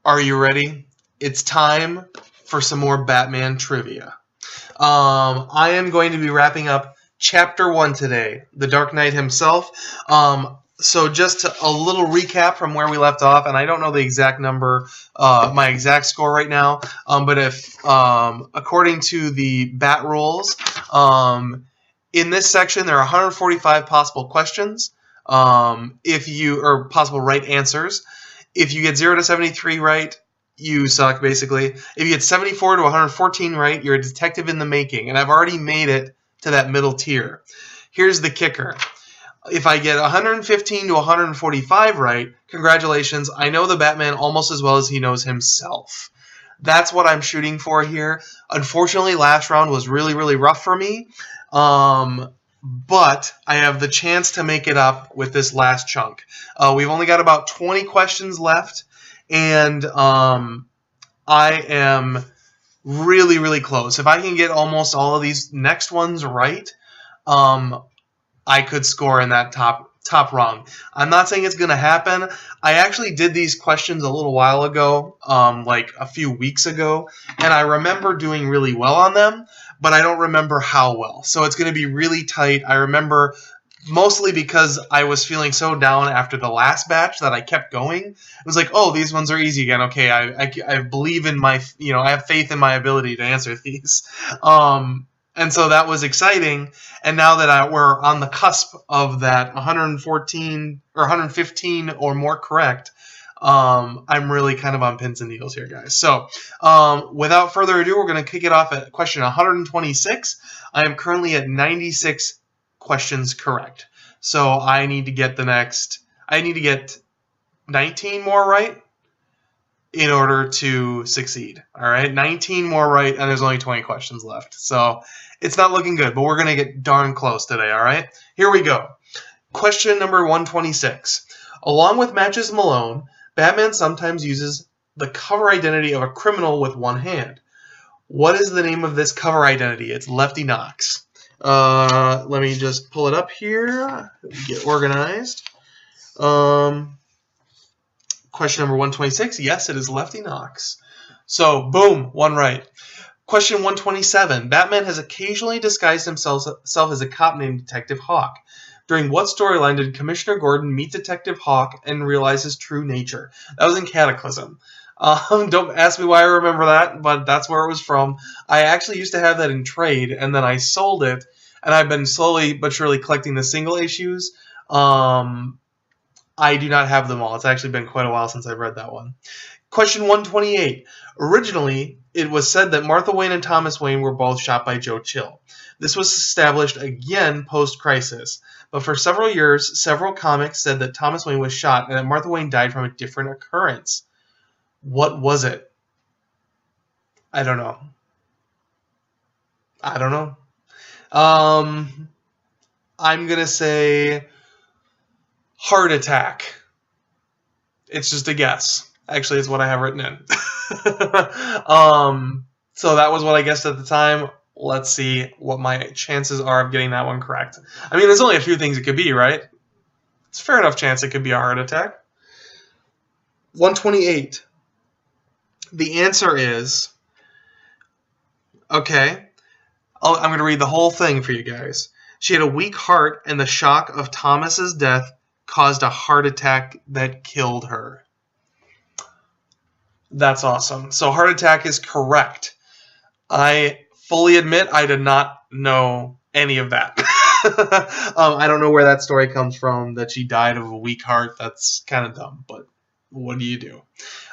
Are you ready? It's time for some more Batman trivia. I am going to be wrapping up Chapter 1 today, The Dark Knight himself. So just a little recap from where we left off, and I don't know the exact number, my exact score right now, but if, according to the Bat rules, in this section there are 145 possible questions, or possible right answers. If you get 0 to 73 right, you suck, basically. If you get 74 to 114 right, you're a detective in the making, and I've already made it to that middle tier. Here's the kicker. If I get 115 to 145 right, congratulations, I know the Batman almost as well as he knows himself. That's what I'm shooting for here. Unfortunately, last round was really, really rough for me, but I have the chance to make it up with this last chunk. We've only got about 20 questions left, and I am really, really close. If I can get almost all of these next ones right, I could score in that top rung. I'm not saying it's going to happen. I actually did these questions a little while ago, like a few weeks ago, and I remember doing really well on them, but I don't remember how well. So it's going to be really tight. I remember mostly because I was feeling so down after the last batch that I kept going. It was like, oh, these ones are easy again. Okay, I believe in my, I have faith in my ability to answer these. And so that was exciting. And now that we're on the cusp of that 114 or 115 or more correct, I'm really kind of on pins and needles here, guys. So without further ado, we're going to kick it off at question 126. I am currently at 96 questions correct. So I need to get 19 more right in order to succeed. All right, 19 more right, and there's only 20 questions left. So it's not looking good, but we're going to get darn close today, all right? Here we go. Question number 126. Along with Matches Malone, Batman sometimes uses the cover identity of a criminal with one hand. What is the name of this cover identity? It's Lefty Knox. Let me just pull it up here, get organized. Question number 126. Yes, it is Lefty Knox. So, boom, one right. Question 127. Batman has occasionally disguised himself as a cop named Detective Hawk. During what storyline did Commissioner Gordon meet Detective Hawk and realize his true nature? That was in Cataclysm. Don't ask me why I remember that, but that's where it was from. I actually used to have that in trade, and then I sold it, and I've been slowly but surely collecting the single issues. I do not have them all. It's actually been quite a while since I've read that one. Question 128. Originally, it was said that Martha Wayne and Thomas Wayne were both shot by Joe Chill. This was established again post-crisis, but for several years, several comics said that Thomas Wayne was shot and that Martha Wayne died from a different occurrence. What was it? I don't know. I'm going to say heart attack. It's just a guess. Actually, it's what I have written in. So that was what I guessed at the time. Let's see what my chances are of getting that one correct. I mean, there's only a few things it could be, right? It's a fair enough chance it could be a heart attack. 128. The answer is... Okay. I'm going to read the whole thing for you guys. She had a weak heart, and the shock of Thomas's death caused a heart attack that killed her. That's awesome. So heart attack is correct. I fully admit I did not know any of that. I don't know where that story comes from, that she died of a weak heart. That's kind of dumb, but what do you do?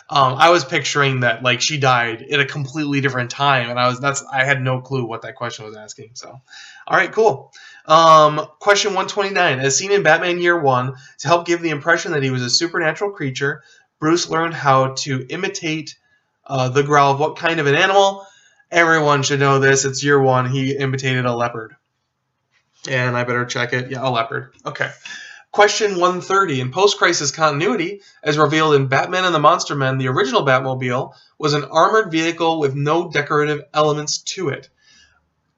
I was picturing that like she died at a completely different time, and I had no clue what that question was asking. So, all right, cool. Question 129. As seen in Batman Year 1, to help give the impression that he was a supernatural creature, Bruce learned how to imitate the growl of what kind of an animal? Everyone should know this. It's Year 1. He imitated a leopard. And I better check it. Yeah, a leopard. Okay. Question 130. In post-crisis continuity, as revealed in Batman and the Monster Men, the original Batmobile was an armored vehicle with no decorative elements to it.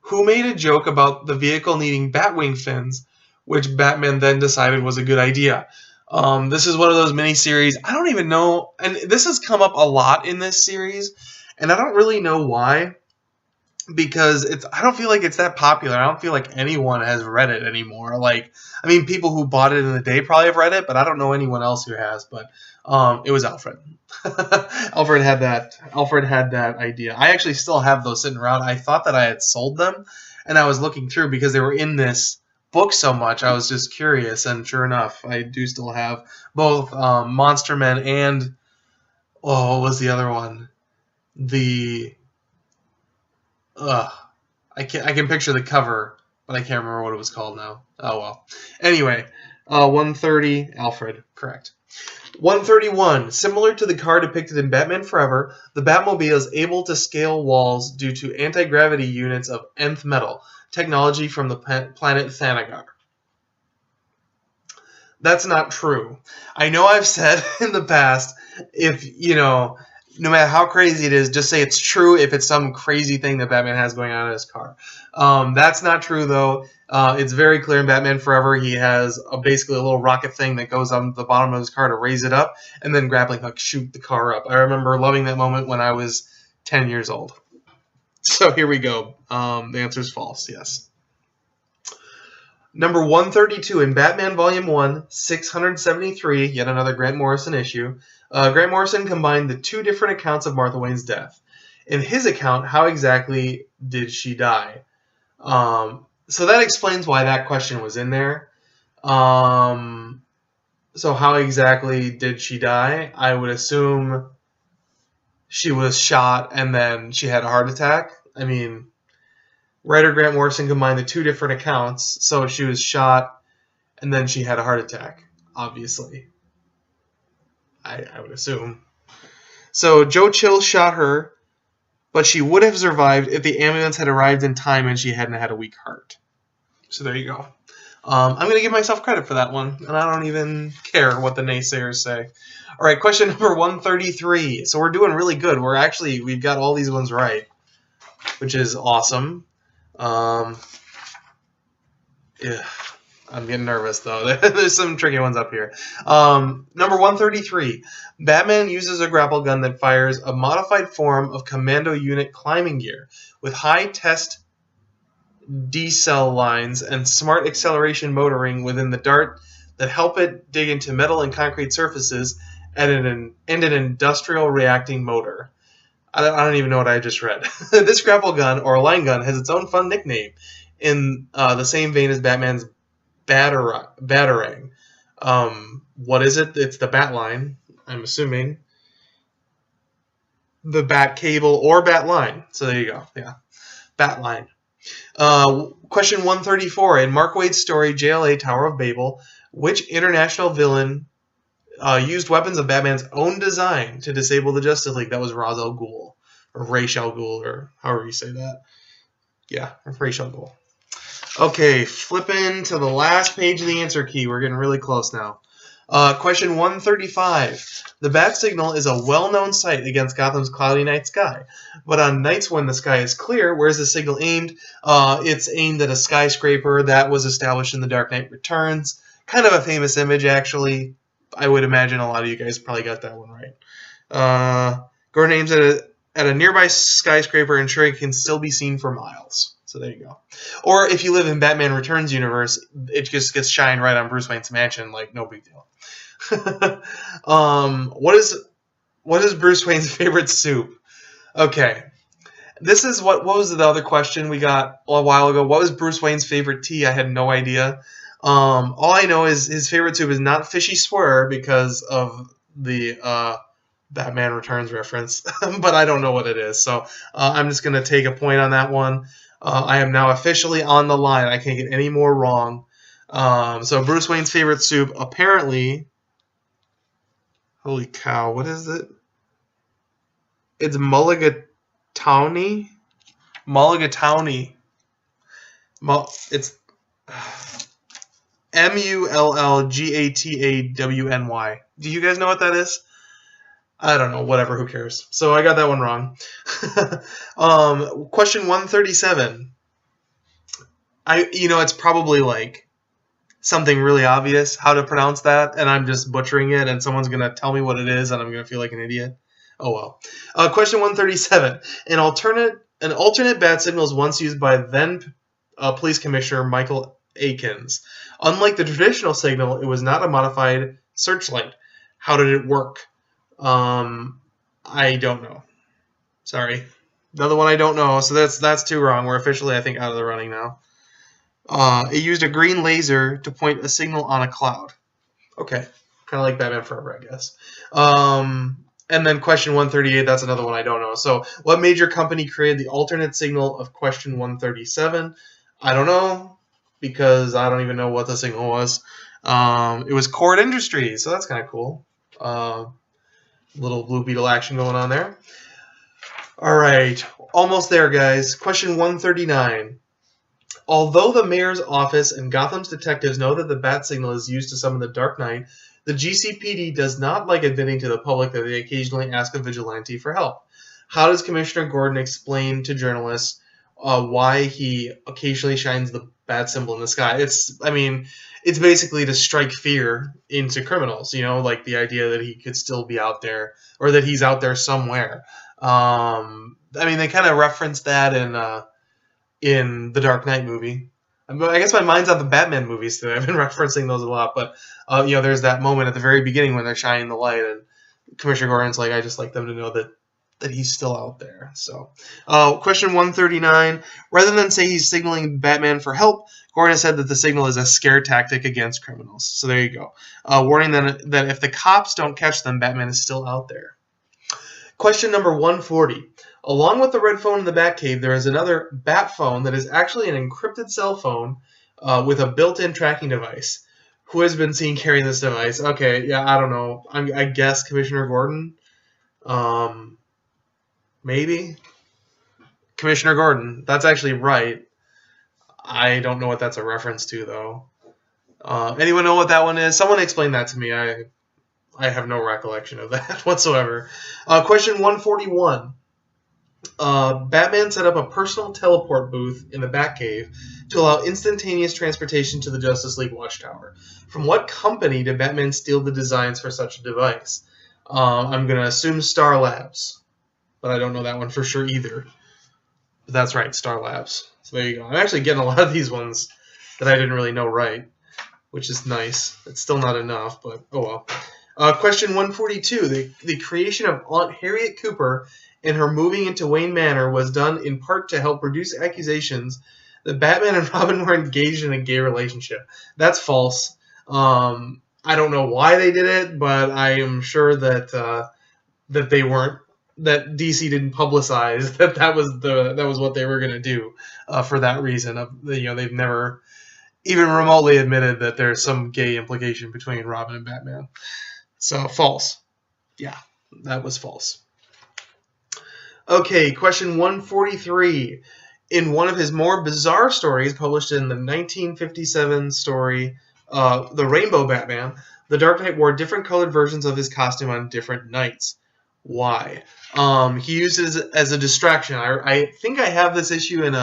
Who made a joke about the vehicle needing Batwing fins, which Batman then decided was a good idea? This is one of those miniseries. I don't even know, and this has come up a lot in this series, and I don't really know why, because I don't feel like it's that popular. I don't feel like anyone has read it anymore. Like, I mean, people who bought it in the day probably have read it, but I don't know anyone else who has. But it was Alfred. Alfred had that idea. I actually still have those sitting around. I thought that I had sold them, and I was looking through because they were in this book so much. I was just curious, and sure enough, I do still have both Monster Men and what was the other one? The I can picture the cover, but I can't remember what it was called now. Oh well. Anyway, 130 Alfred, correct. 131. Similar to the car depicted in Batman Forever, the Batmobile is able to scale walls due to anti-gravity units of nth metal, technology from the planet Thanagar. That's not true. I know I've said in the past, if, no matter how crazy it is, just say it's true if it's some crazy thing that Batman has going on in his car. That's not true, though. It's very clear in Batman Forever he has basically a little rocket thing that goes on the bottom of his car to raise it up, and then grappling hook shoot the car up. I remember loving that moment when I was 10 years old. So here we go. The answer is false, yes. Number 132 in Batman Volume 1, 673, yet another Grant Morrison issue. Grant Morrison combined the two different accounts of Martha Wayne's death. In his account, how exactly did she die? So that explains why that question was in there. So how exactly did she die? I would assume she was shot and then she had a heart attack. I mean, writer Grant Morrison combined the two different accounts, so she was shot and then she had a heart attack, obviously. I would assume. So Joe Chill shot her, but she would have survived if the ambulance had arrived in time and she hadn't had a weak heart. So there you go. I'm going to give myself credit for that one, and I don't even care what the naysayers say. All right, question number 133. So we're doing really good. We've got all these ones right, which is awesome. Yeah. I'm getting nervous, though. There's some tricky ones up here. Number 133. Batman uses a grapple gun that fires a modified form of commando unit climbing gear with high test decel lines and smart acceleration motoring within the dart that help it dig into metal and concrete surfaces and an industrial reacting motor. I don't even know what I just read. This grapple gun, or line gun, has its own fun nickname in the same vein as Batman's Batarang. What is it? It's the Bat Line, I'm assuming. The Bat Cable or Bat Line. So there you go. Yeah. Bat Line. Question 134. In Mark Waid's story, JLA Tower of Babel, which international villain used weapons of Batman's own design to disable the Justice League? That was Ra's al Ghul. Or Ra's al Ghul, or however you say that. Yeah, Ra's al Ghul. Okay, flipping to the last page of the answer key. We're getting really close now. Question 135. The bat signal is a well-known sight against Gotham's cloudy night sky. But on nights when the sky is clear, where's the signal aimed? It's aimed at a skyscraper that was established in The Dark Knight Returns. Kind of a famous image, actually. I would imagine a lot of you guys probably got that one right. Gordon aims at a nearby skyscraper, ensuring it can still be seen for miles. So there you go. Or if you live in Batman Returns universe, it just gets shined right on Bruce Wayne's mansion, like no big deal. What is Bruce Wayne's favorite soup? Okay. This is what was the other question we got a while ago? What was Bruce Wayne's favorite tea? I had no idea. All I know is his favorite soup is not Fishy Swear because of the Batman Returns reference, but I don't know what it is. So I'm just going to take a point on that one. I am now officially on the line. I can't get any more wrong. So Bruce Wayne's favorite soup, apparently... Holy cow, what is it? It's mulligatawny? Mulligatawny. It's Mullgatawny. Do you guys know what that is? I don't know, whatever, who cares? So I got that one wrong. Question 137. It's probably like something really obvious how to pronounce that, and I'm just butchering it, and someone's going to tell me what it is, and I'm going to feel like an idiot. Oh well. Question 137. An alternate bat signal was once used by then Police Commissioner Michael Akins. Unlike the traditional signal, it was not a modified searchlight. How did it work? I don't know. Sorry. Another one I don't know, so that's two wrong. We're officially, I think, out of the running now. It used a green laser to point a signal on a cloud. Okay. Kind of like Batman Forever, I guess. And then question 138, that's another one I don't know. So what major company created the alternate signal of question 137? I don't know, because I don't even know what the signal was. It was Cord Industries, so that's kind of cool. Little Blue Beetle action going on there. All right, almost there, guys. Question 139. Although the mayor's office and Gotham's detectives know that the bat signal is used to summon the Dark Knight, the GCPD does not like admitting to the public that they occasionally ask a vigilante for help. How does Commissioner Gordon explain to journalists why he occasionally shines the bat symbol in the sky? It's basically to strike fear into criminals, like the idea that he could still be out there or that he's out there somewhere. They kind of referenced that in the Dark Knight movie. I guess my mind's on the Batman movies today. I've been referencing those a lot, but there's that moment at the very beginning when they're shining the light, and Commissioner Gordon's like, I just like them to know that he's still out there. So, question 139. Rather than say he's signaling Batman for help, Gordon said that the signal is a scare tactic against criminals. So there you go. Warning that if the cops don't catch them, Batman is still out there. Question number 140. Along with the red phone in the Batcave, there is another Bat phone that is actually an encrypted cell phone with a built-in tracking device. Who has been seen carrying this device? Okay, yeah, I don't know. I guess Commissioner Gordon. Maybe? Commissioner Gordon. That's actually right. I don't know what that's a reference to, though. Anyone know what that one is? Someone explain that to me. I have no recollection of that whatsoever. Question 141. Batman set up a personal teleport booth in the Batcave to allow instantaneous transportation to the Justice League Watchtower. From what company did Batman steal the designs for such a device? I'm going to assume Star Labs, but I don't know that one for sure either. But that's right, Star Labs. So there you go. I'm actually getting a lot of these ones that I didn't really know right, which is nice. It's still not enough, but oh well. Question 142. The creation of Aunt Harriet Cooper and her moving into Wayne Manor was done in part to help reduce accusations that Batman and Robin were engaged in a gay relationship. That's false. I don't know why they did it, but I am sure that they weren't. That DC didn't publicize that was what they were going to do for that reason. They've never even remotely admitted that there's some gay implication between Robin and Batman. So false. Yeah, that was false. Okay, question 143. In one of his more bizarre stories published in the 1957 story, The Rainbow Batman, the Dark Knight wore different colored versions of his costume on different nights. Why? He used it as a distraction. I think I have this issue in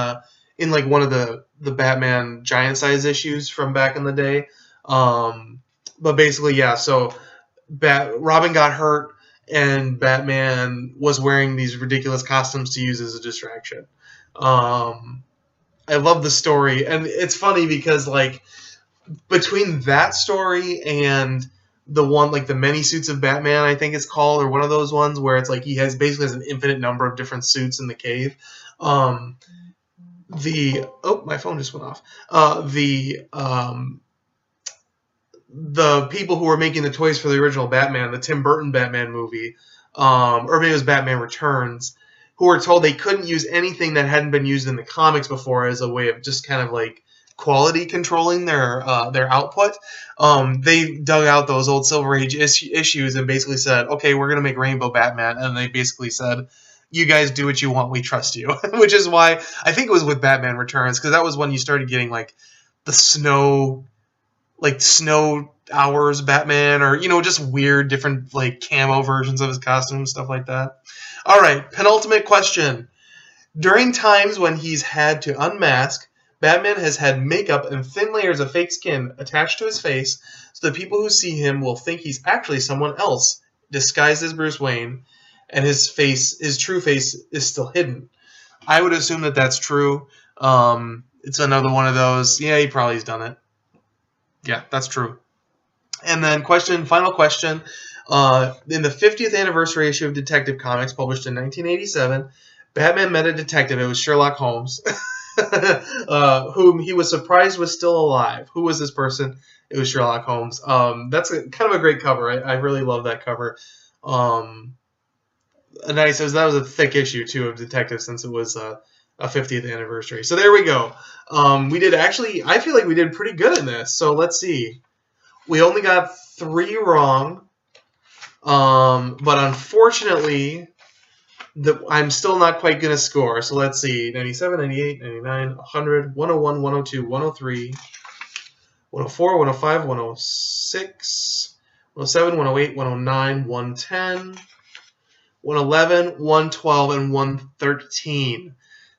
like one of the Batman giant size issues from back in the day. But basically, yeah, so Robin got hurt, and Batman was wearing these ridiculous costumes to use as a distraction. I love the story, and it's funny because like between that story and the one like the Many Suits of Batman, I think it's called, or one of those ones where it's like he basically has an infinite number of different suits in the cave. My phone just went off. The people who were making the toys for the original Batman, the Tim Burton Batman movie, or maybe it was Batman Returns, who were told they couldn't use anything that hadn't been used in the comics before as a way of just kind of like quality controlling their output. They dug out those old Silver Age issues and basically said, okay, we're going to make Rainbow Batman. And they basically said, you guys do what you want, we trust you. Which is why I think it was with Batman Returns, because that was when you started getting like the snow hours Batman, or just weird different like camo versions of his costume, stuff like that. All right, penultimate question. During times when he's had to unmask, Batman has had makeup and thin layers of fake skin attached to his face, so the people who see him will think he's actually someone else, disguised as Bruce Wayne, and his true face, is still hidden. I would assume that that's true. It's another one of those. Yeah, he probably has done it. Yeah, that's true. And then final question. In the 50th anniversary issue of Detective Comics, published in 1987, Batman met a detective. It was Sherlock Holmes, whom he was surprised was still alive. Who was this person? It was Sherlock Holmes. That's kind of a great cover. I really love that cover. Nice. That was a thick issue too of Detective, since it was a 50th anniversary. So there we go. We did actually. I feel like we did pretty good in this. So let's see. We only got 3 wrong. But unfortunately, I'm still not quite going to score. So let's see. 97, 98, 99, 100, 101, 102, 103, 104, 105, 106, 107, 108, 109, 110, 111, 112, and 113.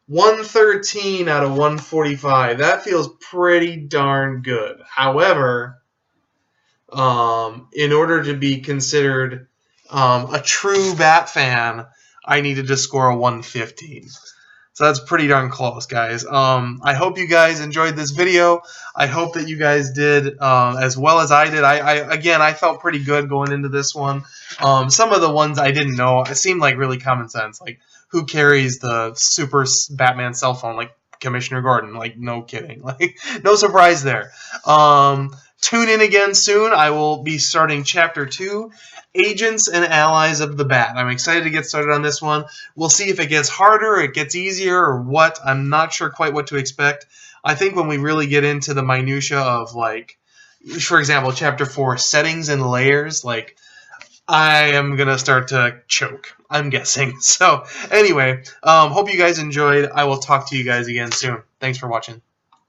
113 out of 145. That feels pretty darn good. However, in order to be considered a true Bat fan, I needed to score a 115. So that's pretty darn close, guys. I hope you guys enjoyed this video. I hope that you guys did as well as I did. Again, I felt pretty good going into this one. Some of the ones I didn't know, it seemed like really common sense. Like, who carries the super Batman cell phone? Like, Commissioner Gordon. Like, no kidding. Like, no surprise there. Tune in again soon. I will be starting Chapter 2, Agents and Allies of the Bat. I'm excited to get started on this one. We'll see if it gets harder, it gets easier, or what. I'm not sure quite what to expect. I think when we really get into the minutia of, like, for example, Chapter 4, Settings and Layers, like, I am going to start to choke, I'm guessing. So, anyway, hope you guys enjoyed. I will talk to you guys again soon. Thanks for watching.